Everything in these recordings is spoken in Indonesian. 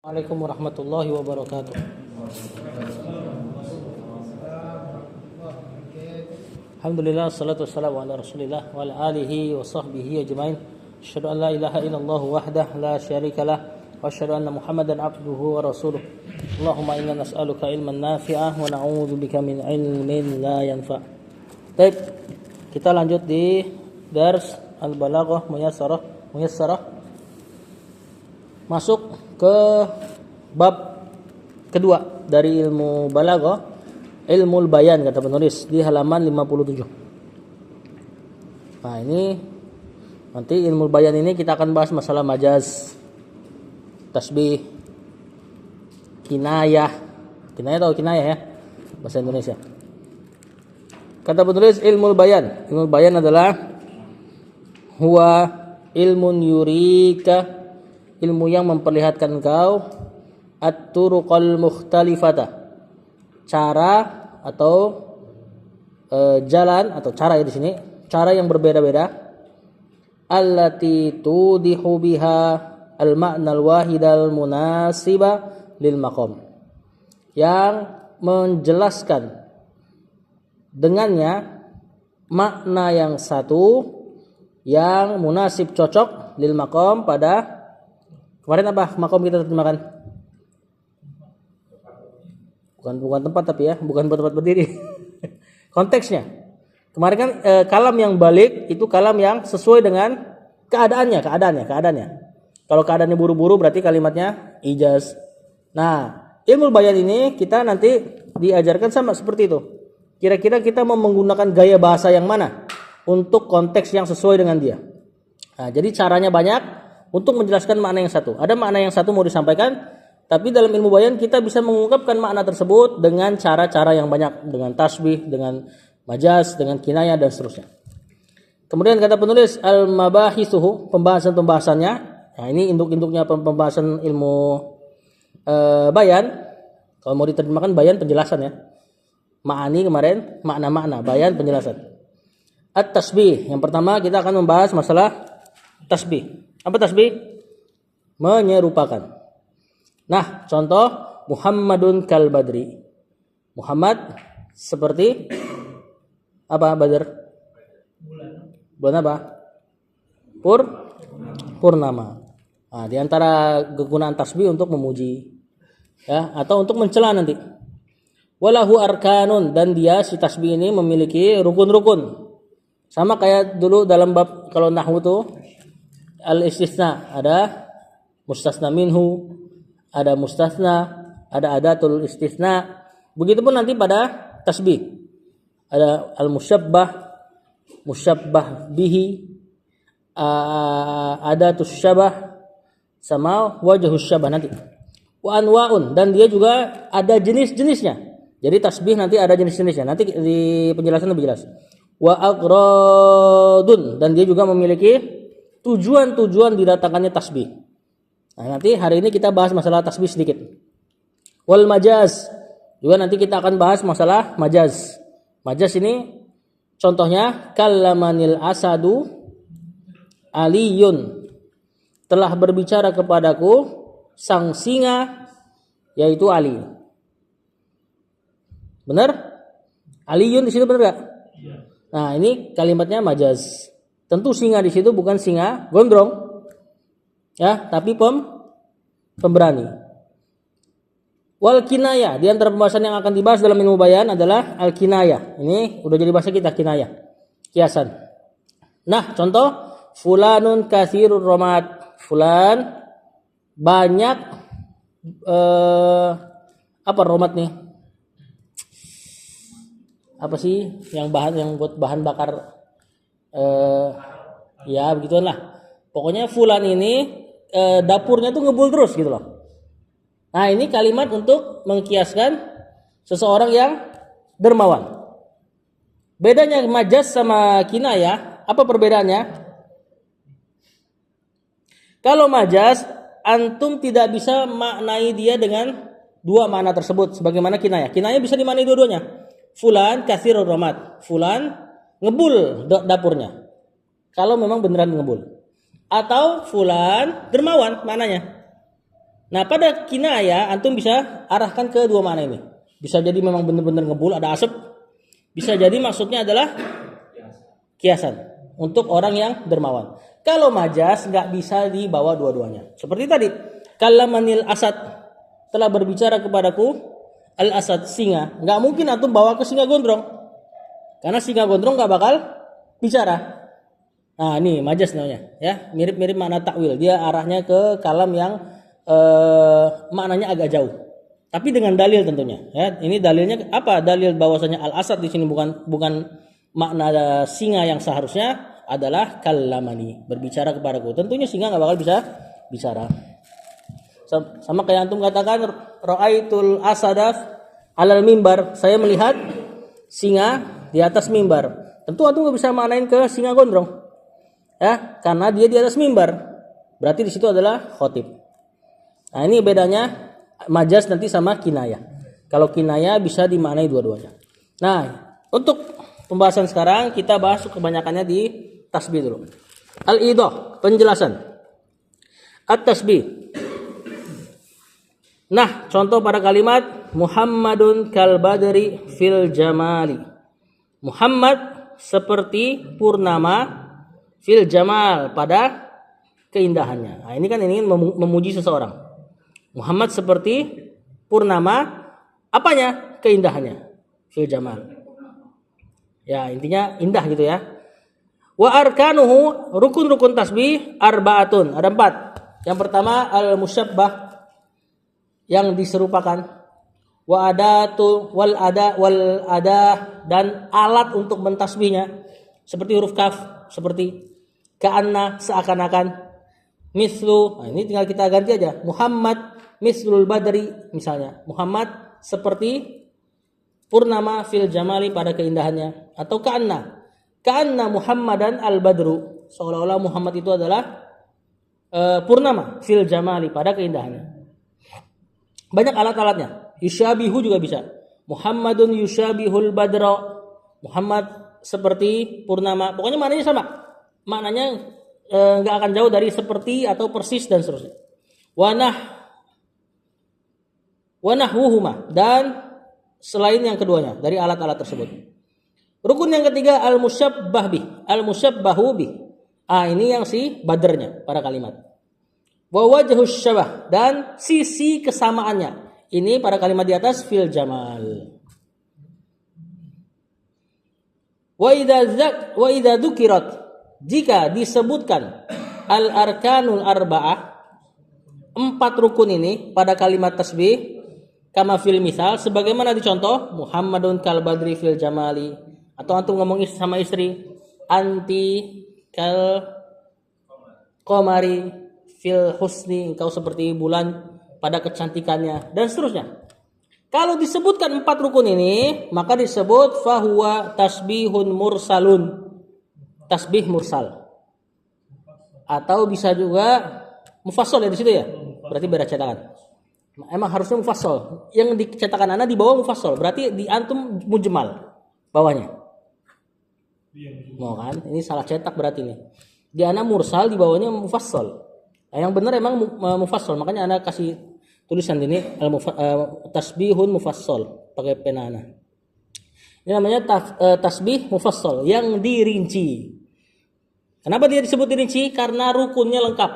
Assalamualaikum warahmatullahi wabarakatuh. Alhamdulillah, salatu wassalamu ala rasulillah wa ala alihi wa sahbihi ajma'in. Asyhadu an la ilaha illallah wahdah la syarikalah wa asyhadu anna Muhammadan abduhu wa rasuluh. Allahumma inna nas'aluka ilman nafi'ah wa na'udzubika min ilmin la yanfa'. Baik, kita lanjut di dars Al-Balaghah Muyassarah. Masuk ke bab kedua dari ilmu balaghah, ilmu bayan kata penulis di halaman 57. Nah, ini nanti ilmu bayan ini kita akan bahas masalah majaz, tasbih, kinayah. Kinayah tahu kinayah ya? Bahasa Indonesia. Kata penulis ilmu bayan. Ilmu bayan adalah huwa ilmun yurika, ilmu yang memperlihatkan kau at-turuqal mukhtalifata, cara atau jalan atau cara ya di sini, cara yang berbeda-beda, allati tudihu biha al-ma'na al-wahid al-munasiba lil maqam, yang menjelaskan dengannya makna yang satu yang munasib cocok lil maqam pada kemarin apa makom kita terjemahkan? Bukan tempat tapi ya, bukan tempat berdiri. Konteksnya. Kemarin kan kalam yang balik itu kalam yang sesuai dengan keadaannya. Kalau keadaannya buru-buru berarti kalimatnya ijaz. Nah, ilmu bayan ini kita nanti diajarkan sama seperti itu. Kira-kira kita mau menggunakan gaya bahasa yang mana untuk konteks yang sesuai dengan dia. Nah, jadi caranya banyak untuk menjelaskan makna yang satu. Ada makna yang satu mau disampaikan, tapi dalam ilmu bayan kita bisa mengungkapkan makna tersebut dengan cara-cara yang banyak, dengan tasbih, dengan majaz, dengan kinayah dan seterusnya. Kemudian kata penulis al-mabahithuhu, pembahasan-pembahasannya. Nah, ini induk-induknya pembahasan ilmu bayan. Kalau mau diterjemahkan bayan penjelasan ya. Ma'ani kemarin, makna-makna, bayan penjelasan. At-tasbih. Yang pertama kita akan membahas masalah tasbih. Apa tasbih? Menyerupakan. Nah, contoh Muhammadun kal badri. Muhammad seperti apa Badr? Bulan apa? Purnama. Nah, di antara kegunaan tasbih untuk memuji ya atau untuk mencela nanti. Walahu arkanun, dan dia si tasbih ini memiliki rukun-rukun. Sama kayak dulu dalam bab kalau nahwu tuh al-istisna, ada mustasna minhu, ada mustasna, ada adatul istisna. Begitupun nanti pada tasbih. Ada al-musyabbah, musyabbah bihi, adatus syabah, sama wajhus syabah nanti. Wa anwaun, dan dia juga ada jenis-jenisnya. Jadi tasbih nanti ada jenis-jenisnya. Nanti di penjelasan lebih jelas. Wa aqradun, dan dia juga memiliki tujuan-tujuan didatangkannya tasbih. Nah, nanti hari ini kita bahas masalah tasbih sedikit. Wal majaz, juga nanti kita akan bahas masalah majaz. Majaz ini contohnya kallamanil asadu aliyun, telah berbicara kepadaku sang singa yaitu Ali. Benar? Aliyun di situ benar enggak? Nah, ini kalimatnya majaz. Tentu singa di situ bukan singa gondrong, ya, tapi pemberani. Wal kinayah, di antara pembahasan yang akan dibahas dalam ilmu bayan adalah al kinayah. Ini udah jadi bahasa kita, kinayah, kiasan. Nah, contoh fulanun katsirur romat, fulan banyak apa romat nih? Apa sih yang buat bahan bakar? Ya begitulah. Pokoknya fulan ini dapurnya tuh ngebul terus gitu loh. Nah, ini kalimat untuk mengkiaskan seseorang yang dermawan. Bedanya majaz sama kinayah, apa perbedaannya? Kalau majaz, antum tidak bisa maknai dia dengan dua makna tersebut sebagaimana kinayah. Kinayah bisa dimaknai dua-duanya. Fulan katsirur rahmat, fulan ngebul dapurnya. Kalau memang beneran ngebul. Atau fulan dermawan, mananya? Nah, pada kinaya antum bisa arahkan ke dua makna ini. Bisa jadi memang benar-benar ngebul ada asap. Bisa jadi maksudnya adalah kiasan untuk orang yang dermawan. Kalau majas nggak bisa dibawa dua-duanya. Seperti tadi, kallamanil asad, telah berbicara kepadaku al asad, singa. Nggak mungkin antum bawa ke singa gondrong, karena singa gondrong nggak bakal bicara. Nah, ini majas namanya, ya, mirip-mirip makna takwil. Dia arahnya ke kalam yang maknanya agak jauh. Tapi dengan dalil tentunya, ya. Ini dalilnya apa? Dalil bahwasanya al-asad di sini bukan makna singa yang seharusnya adalah kallamani, berbicara kepadaku. Tentunya singa nggak bakal bisa bicara. Sama kayak antum katakan ra'aitul asada alal mimbar, saya melihat singa di atas mimbar. Tentu antum nggak bisa maknain ke singa gondrong. Ya, karena dia di atas mimbar. Berarti di situ adalah khotib. Nah, ini bedanya majas nanti sama kinaya. Kalau kinaya bisa dimaknai dua-duanya. Nah, untuk pembahasan sekarang kita bahas kebanyakannya di tasbih dulu. Al-idah, penjelasan. At-tasbih. Nah, contoh pada kalimat Muhammadun kal badri fil jamali. Muhammad seperti purnama fil jamal, pada keindahannya. Nah, ini kan ingin memuji seseorang. Muhammad seperti purnama, apanya? Keindahannya. Fil jamal. Ya, intinya indah gitu ya. Wa arkanuhu, rukun-rukun tasbih arbaatun, ada 4. Yang pertama al-musyabbah, yang diserupakan. Wa adatu wal ada dan alat untuk mentasbihnya. Seperti huruf kaf, seperti ka'anna, seakan-akan, mislu, nah ini tinggal kita ganti aja, Muhammad mislul badri misalnya, Muhammad seperti purnama fil jamali, pada keindahannya. Atau ka'anna Muhammadan al badru, seolah-olah Muhammad itu adalah purnama fil jamali, pada keindahannya. Banyak alat-alatnya. Yushabihu juga bisa, Muhammadun yushabihul badra, Muhammad seperti purnama, pokoknya maknanya sama. Maknanya nggak akan jauh dari seperti atau persis dan seterusnya. Wanahwuhuma, dan selain yang keduanya dari alat-alat tersebut. Rukun yang ketiga al-musyabbahu bih. Ini yang si badernya pada kalimat. Wa wajhus syabah, dan sisi kesamaannya. Ini pada kalimat di atas fil jamal. Wa idza dzukirat, jika disebutkan al-arkanul arba'ah, 4 rukun ini pada kalimat tasbih, kama fil misal, sebagaimana dicontoh, Muhammadun kal badri fil jamali, atau antum ngomong sama istri, anti kal qamari fil husni, engkau seperti bulan pada kecantikannya, dan seterusnya. Kalau disebutkan 4 rukun ini, maka disebut fahuwa tasbihun mursalun, tasbih mursal. Atau bisa juga mufassal ya di situ ya. Berarti beda cetakan. Emang harusnya mufassal. Yang di cetakan Anda di bawah mufassal, berarti di antum mujmal bawahnya. Mau kan? Ini salah cetak berarti nih. Di Anda mursal, di bawahnya mufassal. Nah, yang benar emang mufassal, makanya Anda kasih tulisan ini tasbihun mufassal pakai pena Anda. Ini namanya tasbih mufassal yang dirinci. Kenapa dia disebut dirinci? Karena rukunnya lengkap.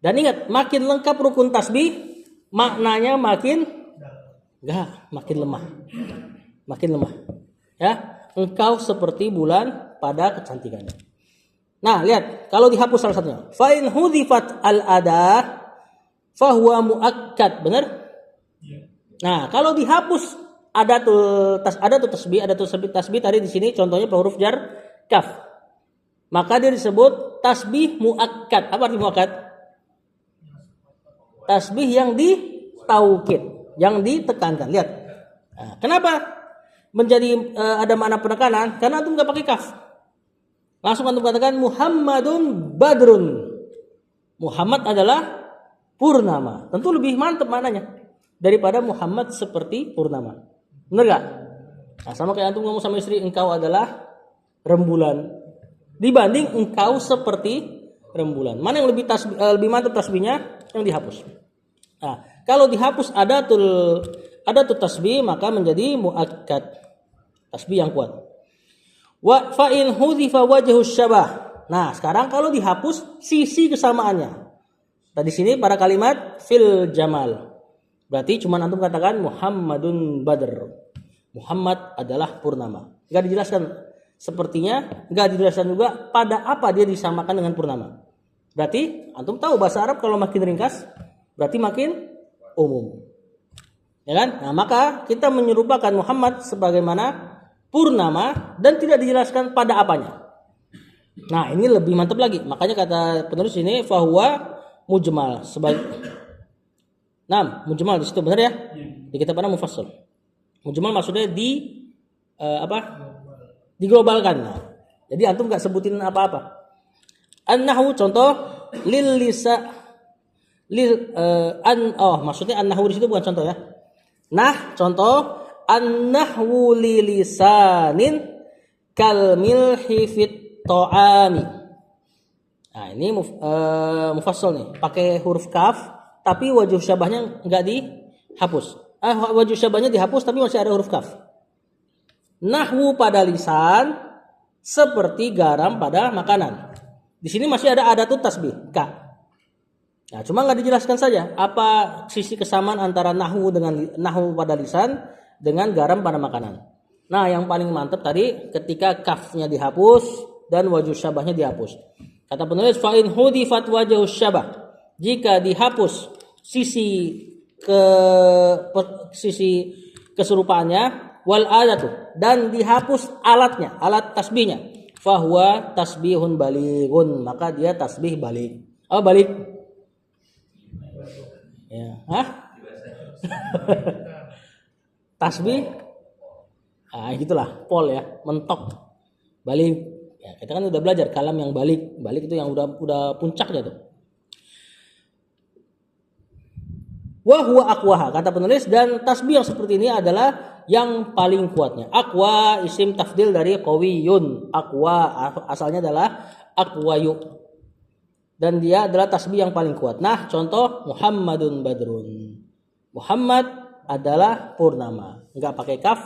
Dan ingat, makin lengkap rukun tasbih, maknanya makin lemah. Makin lemah. Ya, engkau seperti bulan pada kecantikannya. Nah, lihat, kalau dihapus salah satunya. Fa in hudhifat al-ada fahuwa muakkad, benar? Nah, kalau dihapus adatul tasbih tadi di sini contohnya huruf jar kaf. Maka dia disebut tasbih muakkad. Apa arti muakkad? Tasbih yang ditaukid, yang ditekankan. Lihat. Nah, kenapa menjadi ada makna penekanan? Karena antum enggak pakai kaf. Langsung antum katakan Muhammadun badrun. Muhammad adalah purnama. Tentu lebih mantap maknanya daripada Muhammad seperti purnama. Benar gak? Nah, sama kayak antum ngomong sama istri, engkau adalah rembulan, dibanding engkau seperti rembulan. Mana yang lebih mantap tasbihnya? yang dihapus. Nah, kalau dihapus adatul tasbih maka menjadi muakkad, tasbih yang kuat. Wa fa in hudhifa wajhu syabah. Nah, sekarang kalau dihapus sisi kesamaannya. Tadi sini pada kalimat fil jamal. Berarti cuma antum katakan Muhammadun Badr. Muhammad adalah purnama. Enggak dijelaskan sepertinya, enggak dijelaskan juga pada apa dia disamakan dengan purnama. Berarti antum tahu bahasa Arab kalau makin ringkas berarti makin umum. Ya kan? Nah, maka kita menyerupakan Muhammad sebagaimana purnama dan tidak dijelaskan pada apanya. Nah, ini lebih mantap lagi. Makanya kata penulis ini fahuwa mujmal sebagai mujmal di situ benar ya? Di kitab mana mufassal. Mujmal maksudnya diglobalkan. Nah, jadi antum enggak sebutin apa-apa. An-nahwu contoh maksudnya an-nahwu di situ bukan contoh ya. Nah, contoh an-nahwu lilisanin kal milhi fit ta'ami. Nah, ini mufassal nih, pakai huruf kaf tapi wajh syabahnya enggak dihapus. Wajh syabahnya dihapus tapi masih ada huruf kaf. Nahwu pada lisan seperti garam pada makanan. Di sini masih ada adatut tasbih, ka. Nah, cuma enggak dijelaskan saja apa sisi kesamaan antara nahwu pada lisan dengan garam pada makanan. Nah, yang paling mantap tadi ketika kafnya dihapus dan wajh syabahnya dihapus. Kata penulis fa in hudifat wajhu syabah. Jika dihapus sisi keserupaannya wal adatu dan dihapus alatnya, alat tasbihnya, fahuwa tasbihun balighun, maka dia tasbih balik. Oh, balik. Ya, tasbih. Gitulah, pol ya, mentok. Balik. Ya, kita kan udah belajar kalam yang balik. Balik itu yang udah puncaknya tuh. Wa huwa aqwaha, kata penulis, dan tasbih yang seperti ini adalah yang paling kuatnya. Aqwa isim tafdil dari qawiyun. Aqwa asalnya adalah aqwayu. Dan dia adalah tasbih yang paling kuat. Nah, contoh Muhammadun Badrun. Muhammad adalah purnama. Enggak pakai kaf,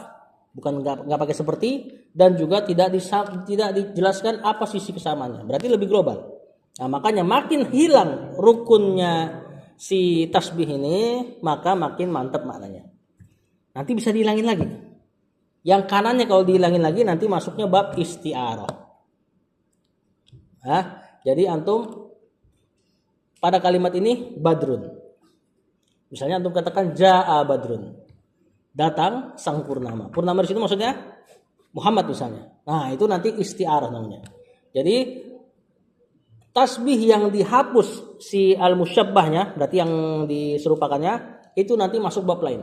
bukan enggak pakai seperti, dan juga tidak dijelaskan apa sisi kesamaannya. Berarti lebih global. Nah, makanya makin hilang rukunnya si tasbih ini, maka makin mantap maknanya. Nanti bisa dihilangin lagi. Yang kanannya kalau dihilangin lagi nanti masuknya bab isti'arah. Jadi antum pada kalimat ini badrun. Misalnya antum katakan jaa badrun. Datang sang purnama. Purnama di situ maksudnya Muhammad misalnya. Nah, itu nanti isti'arah namanya. Jadi tasbih yang dihapus si al-musyabbahnya, berarti yang diserupakannya, itu nanti masuk bab lain.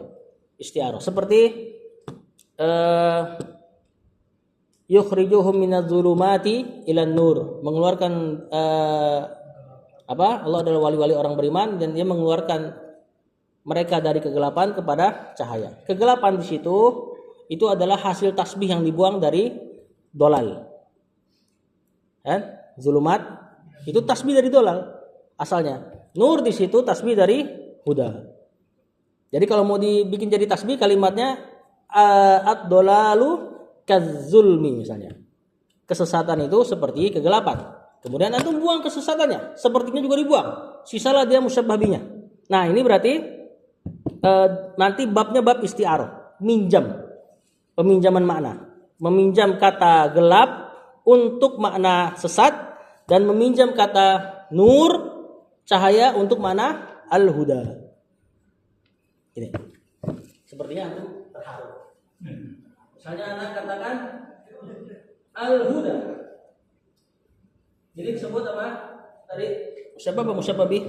Isti'arah. Seperti yukhrijuhum minadz-dzulumati ilan nur, mengeluarkan Allah adalah wali-wali orang beriman dan dia mengeluarkan mereka dari kegelapan kepada cahaya. Kegelapan di situ itu adalah hasil tasbih yang dibuang dari dolal. Zulumat itu tasbih dari dolal asalnya. Nur di situ tasbih dari huda. Jadi kalau mau dibikin jadi tasbih kalimatnya ad-dolalu kaz-zulmi misalnya. Kesesatan itu seperti kegelapan. Kemudian antum buang kesesatannya, sepertinya juga dibuang. Sisalah dia musyabbah binya. Nah, ini berarti nanti babnya bab isti'arah, minjam. Peminjaman makna. Meminjam kata gelap untuk makna sesat dan meminjam kata nur, cahaya untuk makna al-huda. Ini. Sepertinya antum terharu. Misalnya anak katakan al-huda. Jadi disebut apa? Tadi siapa Pak Musyabbah bih?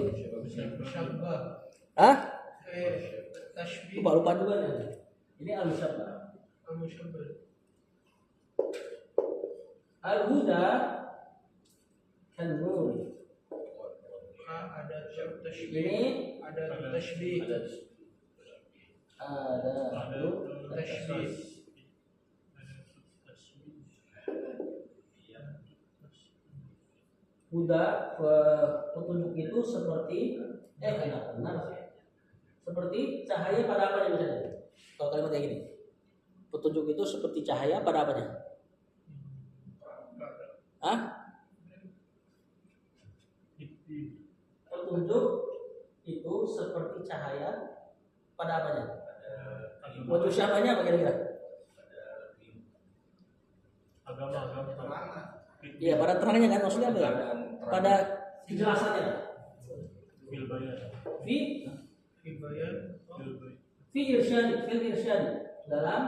Lupa juga nih. Ini al-musyabbah. Al-huda kan nur. Ada tashbih. Ini Ada tashbih. Ada tashbih. Huda petunjuk itu seperti Benar. Seperti cahaya pada apanya misalnya? Kalau kalimat kayak gini. Petunjuk itu seperti cahaya pada apanya? Hah? Petunjuk itu seperti cahaya pada apanya? Wajah syabahnya apa kira-kira? Iya, pada terangnya kan, maksudnya apa ya? Pada kejelasannya. Fi irsyad dalam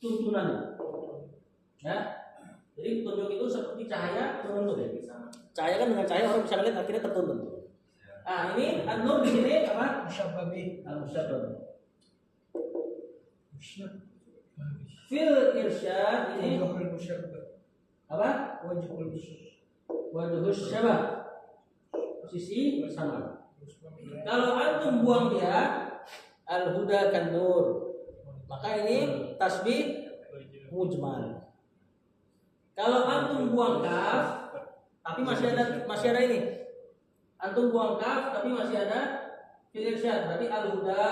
tuntunan. Ya. Jadi petunjuk itu seperti cahaya penuntun ya. Cahaya kan dengan cahaya orang bisa lihat akhirnya tertuntun. Nah, ini an-nur di sini apa? Musyabbih. Al-musyabbah. Fil irsyad ini Wajhul musyabbah. apa? Wajhul musyabbah. Wajhus syabah. Posisi sama. Kalau antum buang dia al-huda kan nur. Maka ini tasbih mujmal. Kalau antum buang kaf tapi masih ada ini. Antum buang kaf tapi masih ada fil irsyad. Berarti al-huda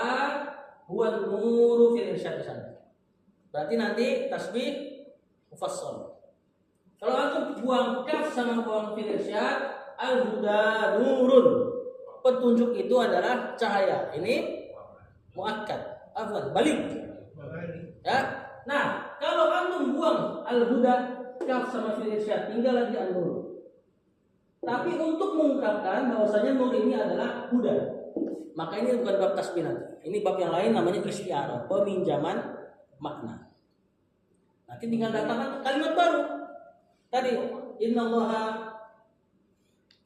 huwa nuru fil irsyad di sana. Berarti nanti tasbih mufassal. Kalau antum buang kaf sama buang fil irsyad, al-huda nurun. Petunjuk itu adalah cahaya. Ini muakkad. Afwan, balik. Ya. Nah, kalau antum buang al-huda kaf sama fil irsyad, tinggal lagi an-nur. Tapi untuk mengungkapkan bahwasanya nur ini adalah huda, maka ini bukan bab tasbih nanti. Ini bab yang lain namanya isti'arah, peminjaman makna. Nanti tinggal datangkan kalimat baru. Tadi innallaha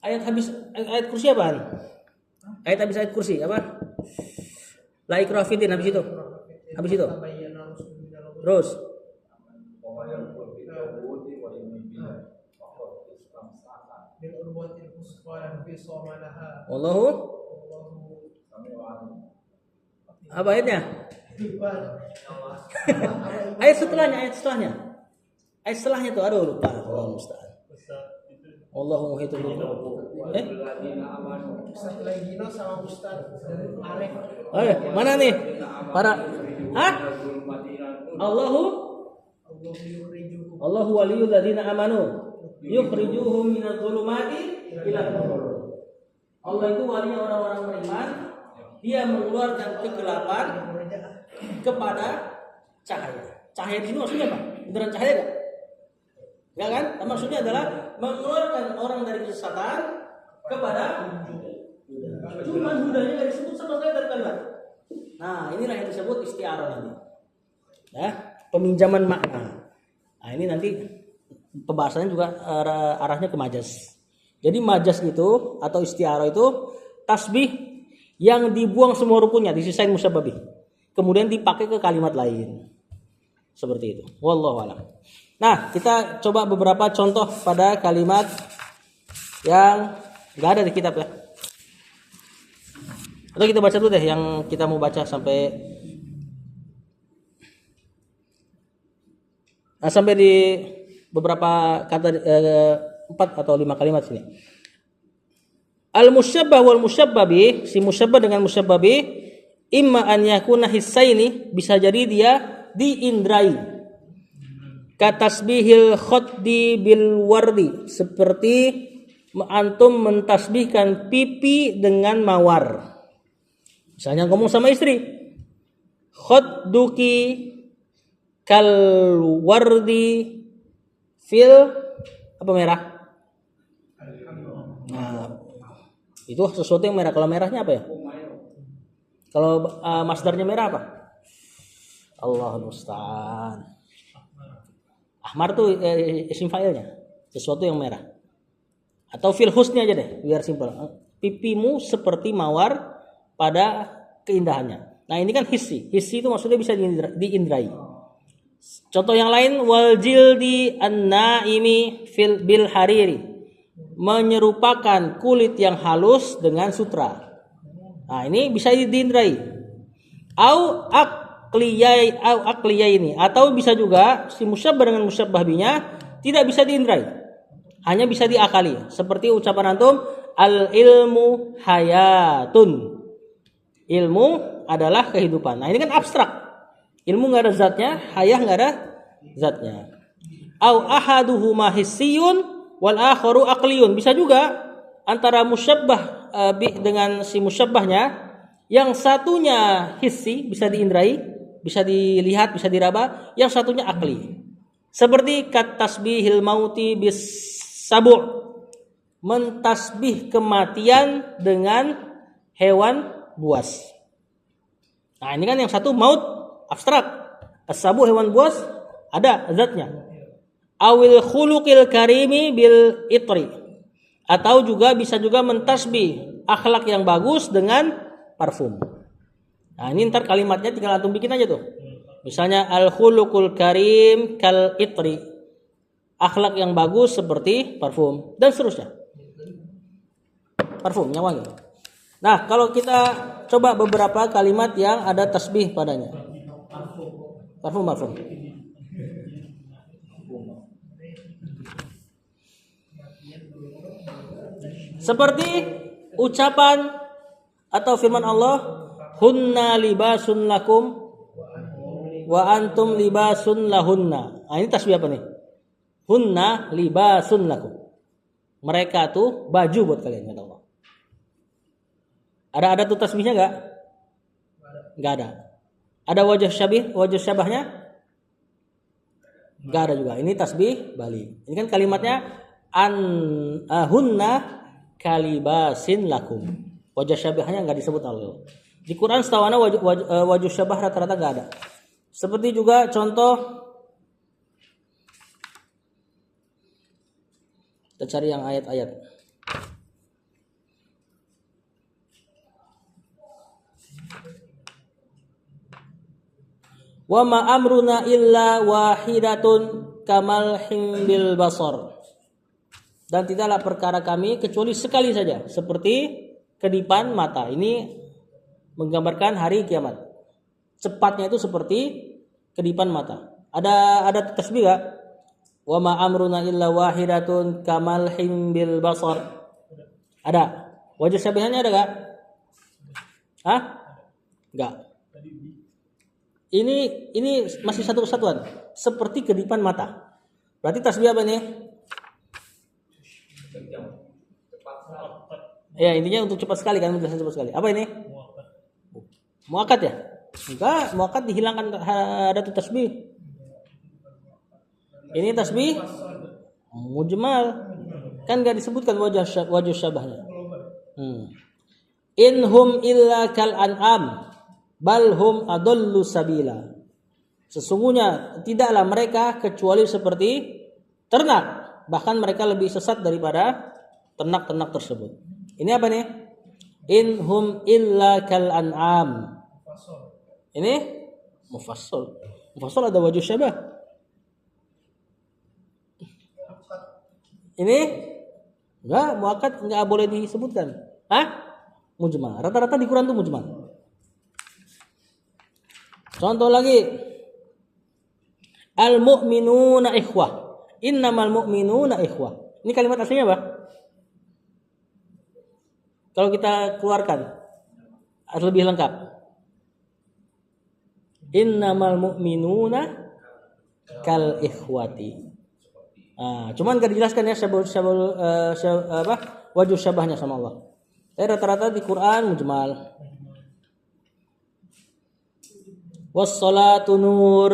ayat habis ayat kursi apaan? Ayat habis ayat kursi apa? La ikraha fiddin habis itu. Habis itu. Terus Wallahu apa ayatnya? Ayat setelahnya. Ayat setelahnya tuh aduh lupa. Allah musta'an. Allahu muhitul bil sama Ustaz Arif. Oh, ya. Mana nih? Para Allahu waliyul ladzina amanu yukhrijuhum minadh dhulumati ila nur. Allah itu walinya orang-orang beriman, dia mengeluarkan kegelapan kepada cahaya. Cahaya di sini maksudnya apa? Beneran cahaya enggak? Enggak kan? Maksudnya adalah mengeluarkan orang dari kesesatan kepada cuma hudanya enggak disebut sama sekali dari kalimat. Nah, inilah yang disebut isti'arah nanti. Ya, peminjaman makna. Nah, ini nanti pembahasannya juga arahnya ke majas. Jadi majas itu atau isti'arah itu tasbih yang dibuang semua rukunnya, disisain musyabbih. Kemudian dipakai ke kalimat lain. Seperti itu. Wallahu a'lam. Nah, kita coba beberapa contoh pada kalimat yang enggak ada di kitab ya. Atau kita baca dulu deh yang kita mau baca sampai di beberapa kata 4 atau 5 kalimat sini. Al-musyabbah wal musyabbah si musyabbah dengan musyabbah imma an yakuna hissaini, bisa jadi dia diindrai. Katasbihil khaddi bil wardi, seperti antum mentasbihkan pipi dengan mawar. Misalnya ngomong sama istri, khadduki kal wardi fil apa merah? Nah, itu sesuatu yang merah. Kalau merahnya apa ya? Kalau masdarnya merah apa? Allahul musta'an. Ahmar tuh isim fa'ilnya, sesuatu yang merah. Atau fil husni aja deh, biar simpel. Pipimu seperti mawar pada keindahannya. Nah, ini kan hissi. Hissi itu maksudnya bisa diindrai. Contoh yang lain, wal jildi an-naimi fil bil hariri, menyerupakan kulit yang halus dengan sutra. Nah, ini bisa diindrai. Au akliyai ini, atau bisa juga si musyabbah dengan musyabbah binya tidak bisa diindrai, hanya bisa diakali. Seperti ucapan antum al ilmu hayatun. Ilmu adalah kehidupan. Nah, ini kan abstrak. Ilmu nggak ada zatnya, hayah nggak ada zatnya. Au ahaduhuma hissiyun wal akharu aqliyun. Bisa juga antara musyabbah dengan si musyabbahnya, yang satunya hissi, bisa diindrai, bisa dilihat, bisa diraba, yang satunya akli. Seperti kat tasbihil mauti bis sabu', mentasbih kematian dengan hewan buas. Nah, ini kan yang satu maut abstrak. As-sabu hewan buas ada zatnya. Awil khuluqil karimi bil itri. Atau juga bisa juga mentasbih akhlak yang bagus dengan parfum. Nah, ini ntar kalimatnya tinggal antum bikin aja tuh. Misalnya al khuluqul karim kal itri. Akhlak yang bagus seperti parfum dan seterusnya. Parfum yang wangi. Nah, kalau kita coba beberapa kalimat yang ada tasbih padanya. Parfum. Seperti ucapan atau firman Allah, hunna libasun lakum wa antum libasun lahunna. Nah, ini tasbih apa nih? Hunna libasun lakum. Mereka tuh baju buat kalian, kata Allah. Ada tuh tasbihnya enggak? Enggak ada. Ada wajah syabahnya? Enggak ada juga. Ini tasbih Bali. Ini kan kalimatnya hunna kalibasin lakum. Wajah syabahnya enggak disebut Allah. Di Quran setawana wajah syabah rata-rata enggak ada. Seperti juga contoh, kita cari yang ayat-ayat. Wa ma amruna illa wahidatun kamal himbil basar. Dan tidaklah perkara kami kecuali sekali saja, seperti kedipan mata. Ini menggambarkan hari kiamat. Cepatnya itu seperti kedipan mata. Ada tasbih enggak? Wa ma amruna illa wahidatun kamal himbil basar. Ada. Wajah syabihnya ada enggak? Hah? Enggak. Ini masih satu kesatuan, seperti kedipan mata. Berarti tasbih apa nih? Ya, intinya untuk cepat sekali kan, menjelaskan cepat sekali. Apa ini? Muakkad ya? Enggak, muakkad dihilangkan, ada tuh tasbih. Ini tasbih mujmal. Kan enggak disebutkan wajah syabahnya. Inhum illa kal an'am bal hum adallu sabila. Sesungguhnya tidaklah mereka kecuali seperti ternak, bahkan mereka lebih sesat daripada ternak-ternak tersebut. Ini apa nih? Inhum illa kal an'am. Ini mufassal. Mufassal ada wajah syabah. Ini enggak, muakkad enggak boleh disebutkan. Mujmal. Rata-rata di Quran itu mujmal. Contoh lagi. Al-mu'minuna ikhwah. Innamal mu'minuna ikhwah. Ini kalimat aslinya apa? Kalau kita keluarkan lebih lengkap. Innamal mu'minuna kal ikhwati. Cuman enggak dijelaskan ya wajah syabahnya sama Allah. Tapi rata-rata di Quran mujmal. Was-sholatu nur.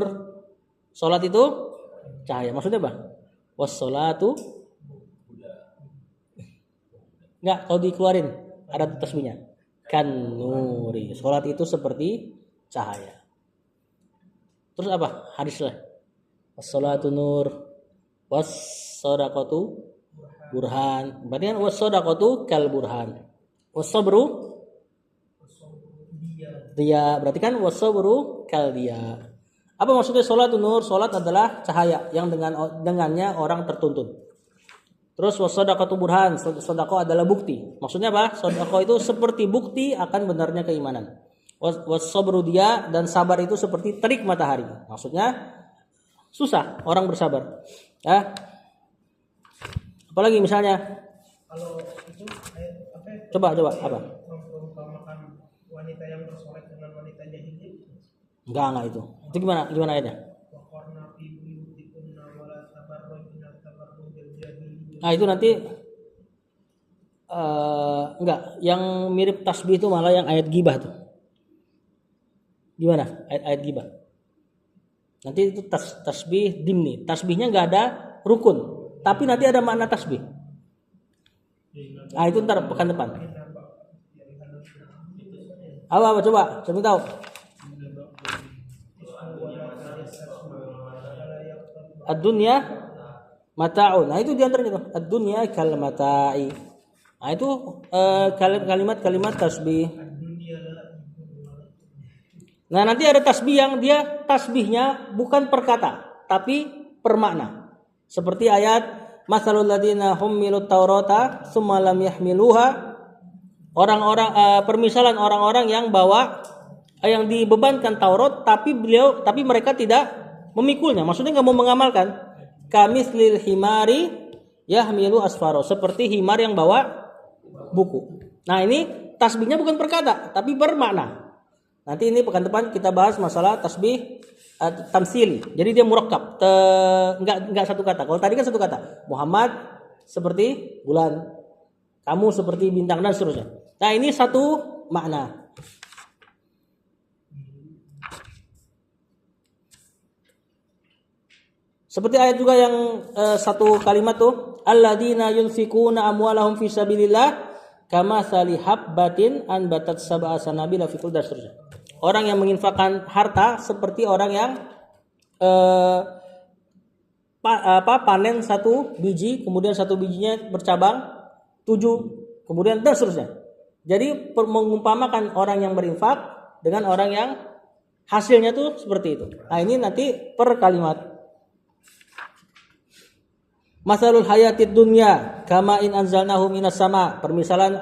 Salat itu cahaya. Maksudnya apa? Was-sholatu enggak, kalau dikeluarin ada tasbihnya. Kan nuri. Salat itu seperti cahaya. Terus apa? Hadisnya. Was-sholatu nur. Was-shadaqatu burhan. Berarti kan was-shadaqatu kal burhan. Was-sabru dia, berarti kan was-sabru kal dia. Apa maksudnya salatun nur? Salat adalah cahaya yang dengannya orang tertuntun. Terus was-shadaqatu burhan, sedekah adalah bukti. Maksudnya apa? Sedekah itu seperti bukti akan benarnya keimanan. Was-sabru dia, dan sabar itu seperti terik matahari. Maksudnya susah orang bersabar. Ya. Apalagi misalnya Kalau itu ayat apa? Coba apa? Mengumpamakan wanita yang bersolek dengan wanita jahiliyah. Enggak itu. Itu gimana ayatnya? Wa qarna fi buyutikunna wa la tabarrujna tabarrujal jahiliyyah. Nah, itu nanti enggak, yang mirip tasbih itu malah yang ayat gibah tuh. Gimana? Ayat gibah. Nanti itu tasbih dimni. Tasbihnya enggak ada rukun, tapi nanti ada makna tasbih. Nah, itu ntar pekan depan. Apa coba? Saya tahu. Ad-dunya mata'un. Nah, itu diantaranya itu. Ad-dunya kal mata'i. Nah, itu kalimat-kalimat tasbih. Nah, nanti ada tasbih yang dia tasbihnya bukan perkata, tapi permakna. Seperti ayat masalul ladzina hummilut taurata tsumma lam yahmiluha. Orang-orang permisalan orang-orang yang bawa yang dibebankan Taurat tapi mereka tidak memikulnya. Maksudnya enggak mau mengamalkan. Kamislil himari yahmilu asfaro, seperti himar yang bawa buku. Nah, ini tasbihnya bukan perkata tapi bermakna. Nanti ini pekan depan kita bahas masalah tasbih tamsili. Jadi dia murakkab, enggak satu kata. Kalau tadi kan satu kata. Muhammad seperti bulan, kamu seperti bintang dan seterusnya. Nah, ini satu makna. Seperti ayat juga yang satu kalimat tuh, alladzina yunfikuna amwalahum fi sabilillah kamatsali habbatin anbatat sab'a sanabila fi kulli dasr. Orang yang menginfakkan harta seperti orang yang panen satu biji, kemudian satu bijinya bercabang 7, kemudian dan seterusnya. Jadi mengumpamakan orang yang berinfak dengan orang yang hasilnya tuh seperti itu. Nah, ini nanti per kalimat. Masalul hayatid dunya kama in anzalnahu minas sama. Permisalan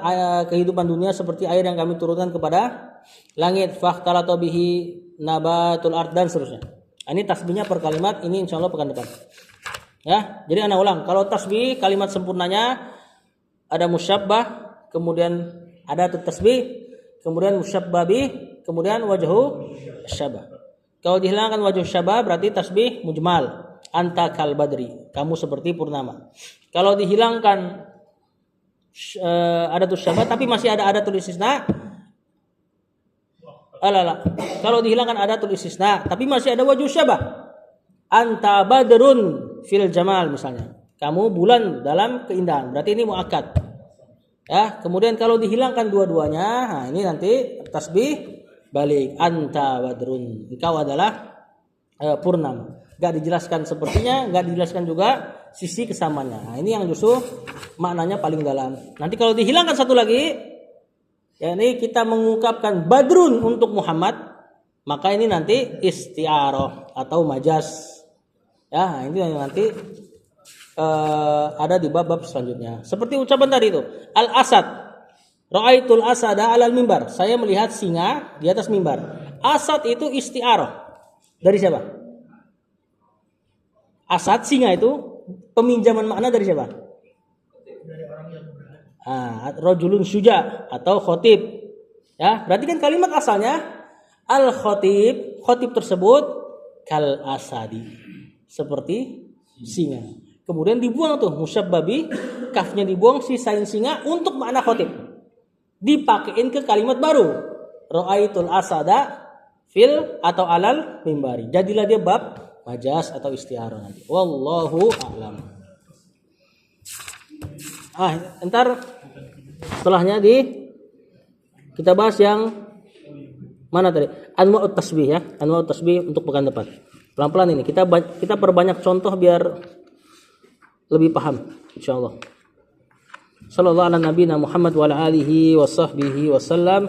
kehidupan dunia seperti air yang kami turunkan kepada langit. Fakhtalata bihi nabatul ard dan seterusnya. Ini tasbihnya per kalimat, ini insyaallah pekan depan. Ya, jadi ana ulang. Kalau tasbih kalimat sempurnanya ada musyabbah, kemudian ada tasbih, kemudian musyabbah bih, kemudian wajhu syabah. Kalau dihilangkan wajhu syabah berarti tasbih mujmal. Anta kal badri, kamu seperti purnama. Kalau dihilangkan adatus syabah tapi masih ada adatul istisna. Kalau dihilangkan adatul istisna tapi masih ada wajhu syabah. Anta badrun fil jamal misalnya. Kamu bulan dalam keindahan. Berarti ini muakkad. Ya, kemudian kalau dihilangkan dua-duanya, nah ini nanti tasbih balik. Anta badrun. Engkau adalah purnama. Gak dijelaskan sepertinya, gak dijelaskan juga sisi kesamanya. Nah, ini yang justru maknanya paling dalam. Nanti kalau dihilangkan satu lagi, ya ini kita mengungkapkan badrun untuk Muhammad, maka ini nanti isti'arah atau majas. Ya, ini yang nanti ada di bab-bab selanjutnya. Seperti ucapan tadi itu, al-asad. Ra'aitul asada 'alal mimbar. Saya melihat singa di atas mimbar. Asad itu isti'arah. Dari siapa? Asad singa itu peminjaman makna dari siapa? Dari orang yang benar. Rajulun syuja atau khotib. Ya, berarti kan kalimat asalnya al khotib. Khotib tersebut kal asadi, seperti singa. Kemudian dibuang tuh musyabbabi, kafnya dibuang, sisain singa untuk makna khotib. Dipakein ke kalimat baru. Ra'aitul asada fil atau alal mimbari. Jadilah dia bab majas atau istiarah nanti. Wallahu a'lam. Entar setelahnya kita bahas yang mana tadi? Anwa'ut tasbih ya. Anwa'ut tasbih untuk pekan depan. Pelan-pelan ini kita perbanyak contoh biar lebih paham insyaallah. Sallallahu ala nabiyina Muhammad wa ala alihi wa sahbihi wasallam.